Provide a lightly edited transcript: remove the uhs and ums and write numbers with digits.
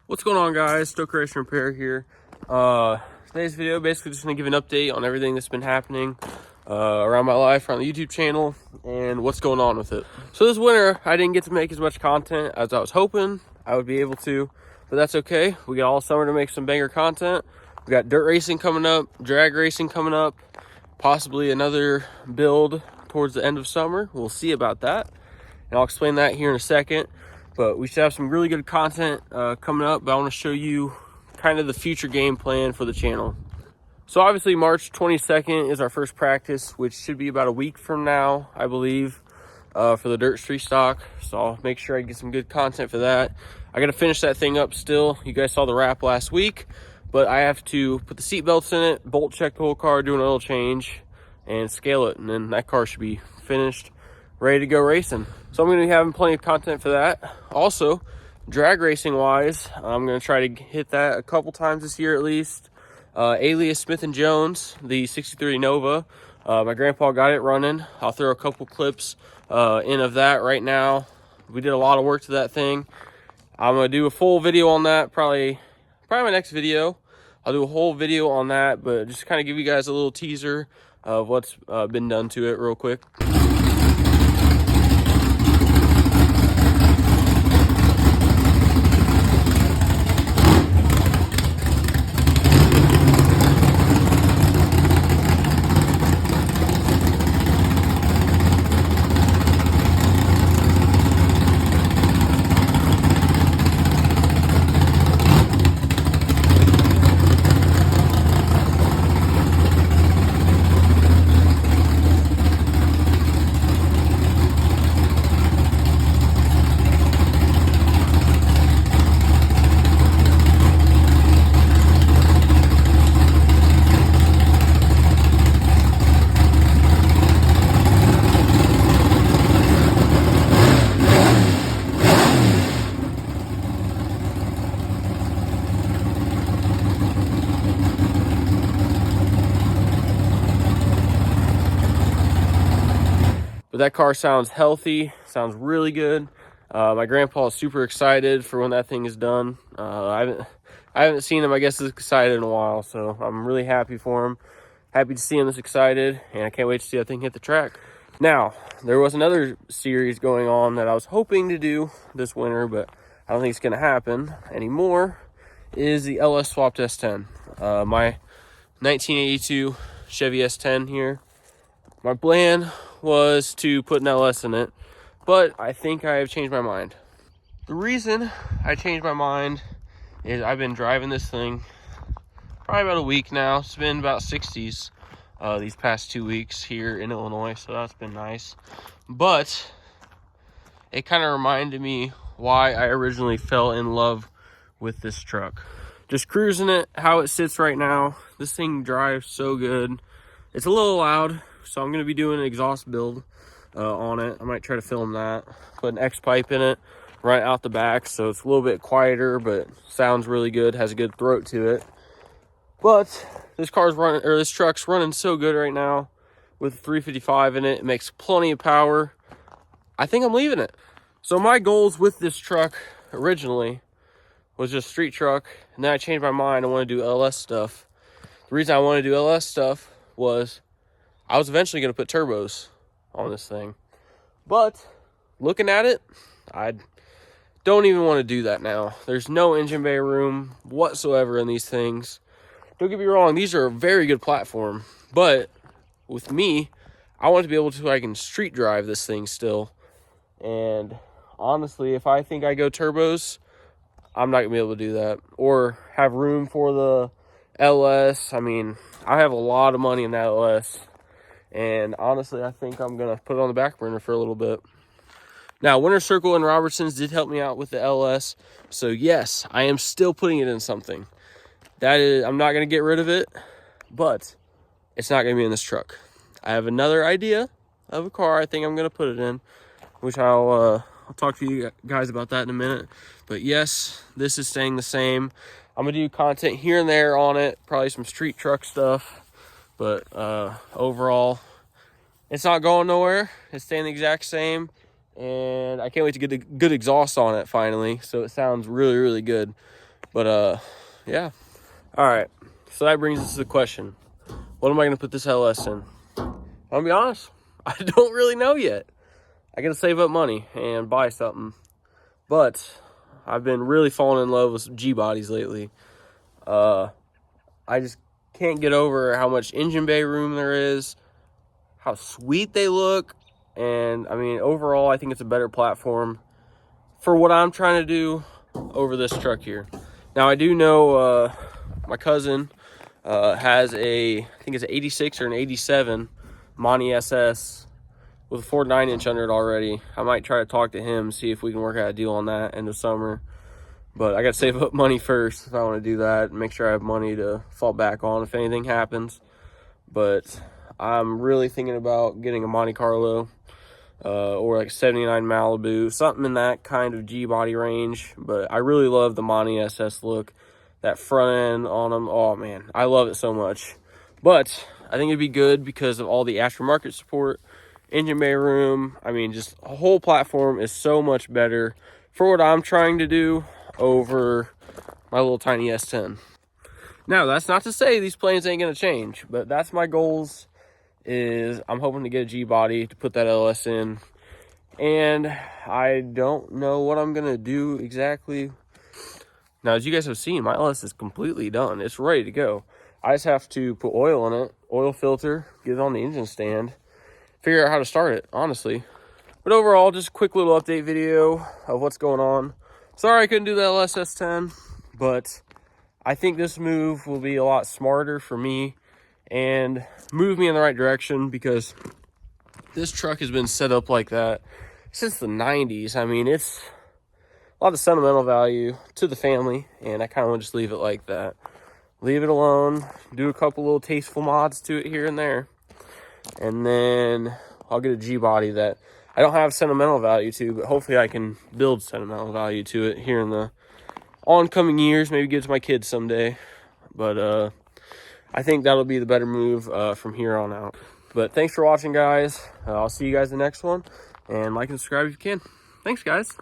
What's going on, guys? Stoke Racing Repair here. Today's video basically just going to give an update on everything that's been happening around my life, around the YouTube channel, and what's going on with it. So this winter, I didn't get to make as much content as I was hoping I would be able to, but that's okay. We got all summer to make some banger content. We got dirt racing coming up, drag racing coming up, possibly another build towards the end of summer. We'll see about that, and I'll explain that here in a second. But we should have some really good content coming up, but I want to show you kind of the future game plan for the channel. So obviously March 22nd is our first practice, which should be about a week from now, I believe, for the dirt street stock. So I'll make sure I get some good content for that. I got to finish that thing up still. You guys saw the wrap last week, but I have to put the seat belts in it, bolt check the whole car, do an oil change, and scale it. And then that car should be finished, ready to go racing. So I'm going to be having plenty of content for that. Also, drag racing wise, I'm going to try to hit that a couple times this year at least. Alias Smith & Jones, the 63 Nova. My grandpa got it running. I'll throw a couple clips in of that right now. We did a lot of work to that thing. I'm going to do a full video on that, probably my next video. I'll do a whole video on that, but just kind of give you guys a little teaser of what's been done to it real quick. But that car sounds healthy, sounds really good. My grandpa is super excited for when that thing is done. I haven't seen him, I guess, this excited in a while, so I'm really happy for him. Happy to see him this excited, and I can't wait to see that thing hit the track. Now, there was another series going on that I was hoping to do this winter, but I don't think it's going to happen anymore, is the LS swapped S10. My 1982 Chevy S10 here. My plan was to put an LS in it, but I think I have changed my mind. The reason I changed my mind is I've been driving this thing probably about a week now. It's been about 60s these past 2 weeks here in Illinois, so that's been nice. But it kind of reminded me why I originally fell in love with this truck. Just cruising it, how it sits right now. This thing drives so good. It's a little loud, so I'm going to be doing an exhaust build on it. I might try to film that. Put an X pipe in it, run it out the back, so it's a little bit quieter, but sounds really good, has a good throat to it. But this truck's running so good right now with 355 in it. It makes plenty of power. I think I'm leaving it. So my goals with this truck originally was just street truck, and then I changed my mind. I want to do LS stuff. The reason I want to do LS stuff was I was eventually going to put turbos on this thing. But looking at it, I don't even want to do that now. There's no engine bay room whatsoever in these things. Don't get me wrong, these are a very good platform. But with me, I want to be able to, I can street drive this thing still. And honestly, if I think I go turbos, I'm not going to be able to do that. Or have room for the LS. I mean, I have a lot of money in that LS. And honestly, I think I'm going to put it on the back burner for a little bit. Now, Winter Circle and Robertson's did help me out with the LS. So yes, I am still putting it in something. I'm not going to get rid of it, but it's not going to be in this truck. I have another idea of a car I think I'm going to put it in, which I'll talk to you guys about that in a minute. But yes, this is staying the same. I'm going to do content here and there on it, probably some street truck stuff. But overall, it's not going nowhere. It's staying the exact same. And I can't wait to get a good exhaust on it finally. So it sounds really, really good. But yeah. All right. So that brings us to the question: what am I going to put this LS in? I'm gonna be honest, I don't really know yet. I gotta save up money and buy something. But I've been really falling in love with G bodies lately. I just can't get over how much engine bay room there is, how sweet they look, and I mean, overall, I think it's a better platform for what I'm trying to do over this truck here. Now, I do know my cousin has I think it's an 86 or an 87 Monty SS with a Ford 9-inch under it already. I might try to talk to him, see if we can work out a deal on that end of summer. But I got to save up money first if I want to do that, and make sure I have money to fall back on if anything happens. But I'm really thinking about getting a Monte Carlo or like a 79 Malibu, something in that kind of G-body range. But I really love the Monty SS look, that front end on them. Oh, man, I love it so much. But I think it'd be good because of all the aftermarket support, engine bay room. I mean, just a whole platform is so much better for what I'm trying to do over my little tiny S10. Now, that's not to say these planes ain't gonna change, but that's my goals. Is I'm hoping to get a G body to put that LS in, and I don't know what I'm gonna do exactly. Now, as you guys have seen, my LS is completely done. It's ready to go. I just have to put oil in it, oil filter, get it on the engine stand, figure out how to start it, honestly. But overall, just a quick little update video of what's going on. Sorry I couldn't do the LS S10, but I think this move will be a lot smarter for me and move me in the right direction, because this truck has been set up like that since the 90s. I mean, it's a lot of sentimental value to the family, and I kind of want to just leave it like that. Leave it alone, do a couple little tasteful mods to it here and there, and then I'll get a G body that I don't have sentimental value to, but hopefully I can build sentimental value to it here in the oncoming years, maybe give it to my kids someday. But I think that'll be the better move from here on out. But thanks for watching, guys. I'll see you guys in the next one, and like and subscribe if you can. Thanks, guys.